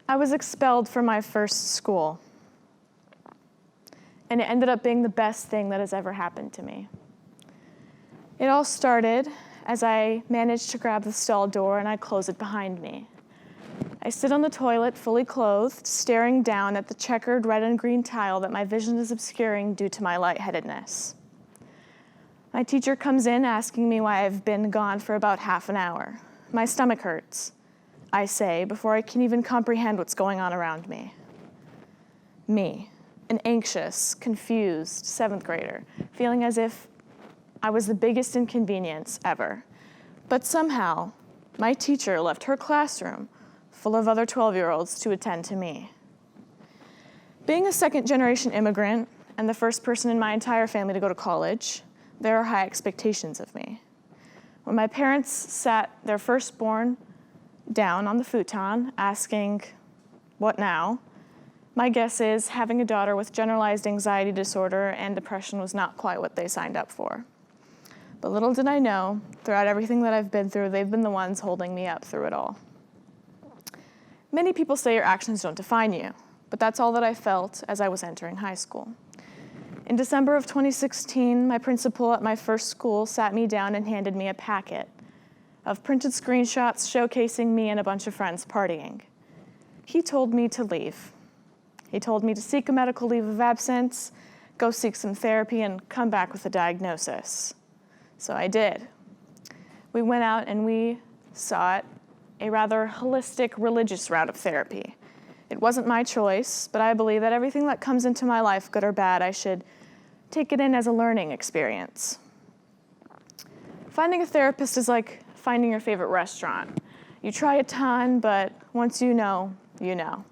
I was expelled from my first school, and it ended up being the best thing that has ever happened to me. It all started as I managed to grab the stall door and I close it behind me. I sit on the toilet, fully clothed, staring down at the checkered red and green tile that my vision is obscuring due to my lightheadedness. My teacher comes in asking me why I've been gone for about half an hour. My stomach hurts, I say, before I can even comprehend what's going on around me. Me, an anxious, confused 7th grader, feeling as if I was the biggest inconvenience ever. But somehow, my teacher left her classroom full of other 12-year-olds to attend to me. Being a second-generation immigrant and the first person in my entire family to go to college, there are high expectations of me. When my parents sat their firstborn down on the futon asking, "What now?" my guess is having a daughter with generalized anxiety disorder and depression was not quite what they signed up for. But little did I know, throughout everything that I've been through, they've been the ones holding me up through it all. Many people say your actions don't define you, but that's all that I felt as I was entering high school. In December of 2016, my principal at my first school sat me down and handed me a packet of printed screenshots showcasing me and a bunch of friends partying. He told me to leave. He told me to seek a medical leave of absence, go seek some therapy, and come back with a diagnosis. So I did. We went out and we sought a rather holistic religious route of therapy. It wasn't my choice, but I believe that everything that comes into my life, good or bad, I should take it in as a learning experience. Finding a therapist is like finding your favorite restaurant. You try a ton, but once you know, you know.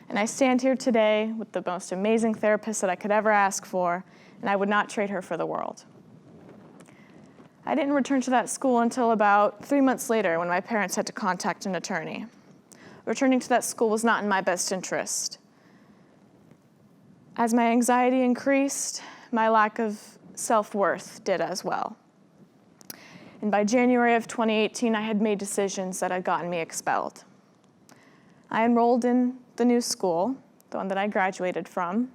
And I stand here today with the most amazing therapist that I could ever ask for, and I would not trade her for the world. I didn't return to that school until about 3 months later when my parents had to contact an attorney. Returning to that school was not in my best interest. As my anxiety increased, my lack of self-worth did as well. And by January of 2018, I had made decisions that had gotten me expelled. I enrolled in the new school, the one that I graduated from.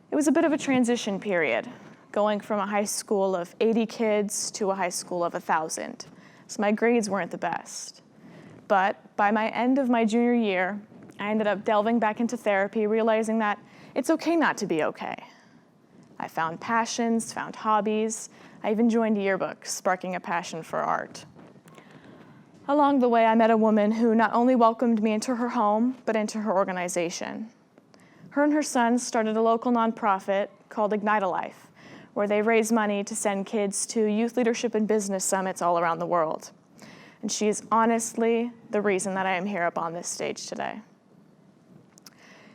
It was a bit of a transition period, going from a high school of 80 kids to a high school of 1,000. So my grades weren't the best. But by my end of my junior year, I ended up delving back into therapy, realizing that it's okay not to be okay. I found passions, found hobbies. I even joined yearbooks, sparking a passion for art. Along the way, I met a woman who not only welcomed me into her home, but into her organization. Her and her son started a local nonprofit called Ignite a Life, where they raise money to send kids to youth leadership and business summits all around the world. And she is honestly the reason that I am here up on this stage today.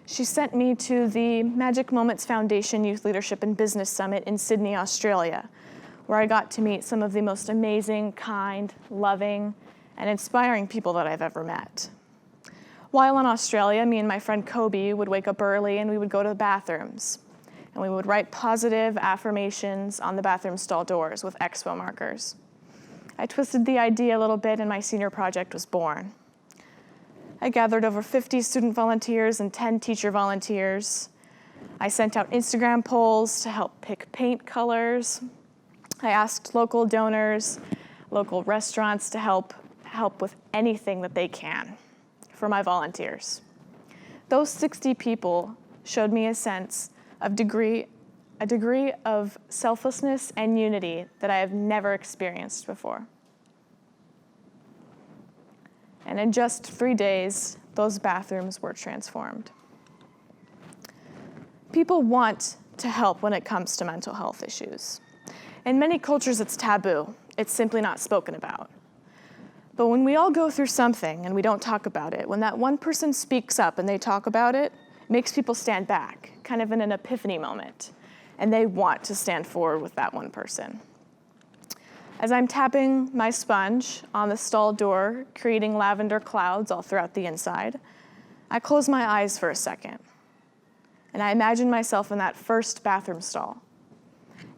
She sent me to the Magic Moments Foundation Youth Leadership and Business Summit in Sydney, Australia, where I got to meet some of the most amazing, kind, loving, and inspiring people that I've ever met. While in Australia, me and my friend Kobe would wake up early and we would go to the bathrooms. And we would write positive affirmations on the bathroom stall doors with expo markers. I twisted the idea a little bit and my senior project was born. I gathered over 50 student volunteers and 10 teacher volunteers. I sent out Instagram polls to help pick paint colors. I asked local donors, local restaurants to help with anything that they can for my volunteers. Those 60 people showed me a degree of selflessness and unity that I have never experienced before. And in just 3 days, those bathrooms were transformed. People want to help when it comes to mental health issues. In many cultures, it's taboo. It's simply not spoken about. But when we all go through something and we don't talk about it, when that one person speaks up and they talk about it, it makes people stand back, kind of in an epiphany moment, and they want to stand forward with that one person. As I'm tapping my sponge on the stall door, creating lavender clouds all throughout the inside, I close my eyes for a second, and I imagine myself in that first bathroom stall,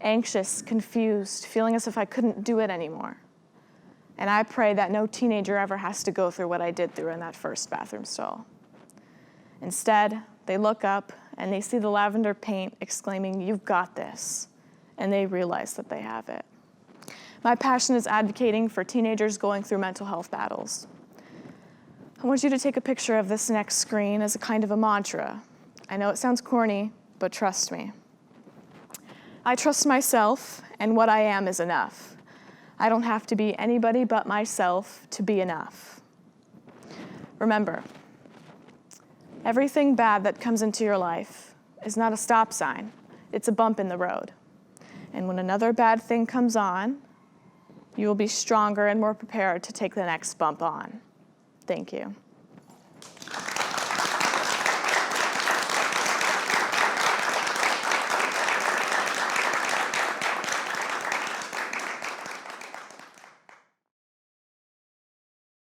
anxious, confused, feeling as if I couldn't do it anymore. And I pray that no teenager ever has to go through what I did through in that first bathroom stall. Instead, they look up and they see the lavender paint exclaiming, "You've got this," and they realize that they have it. My passion is advocating for teenagers going through mental health battles. I want you to take a picture of this next screen as a kind of a mantra. I know it sounds corny, but trust me. I trust myself, and what I am is enough. I don't have to be anybody but myself to be enough. Remember, everything bad that comes into your life is not a stop sign. It's a bump in the road. And when another bad thing comes on, you will be stronger and more prepared to take the next bump on. Thank you.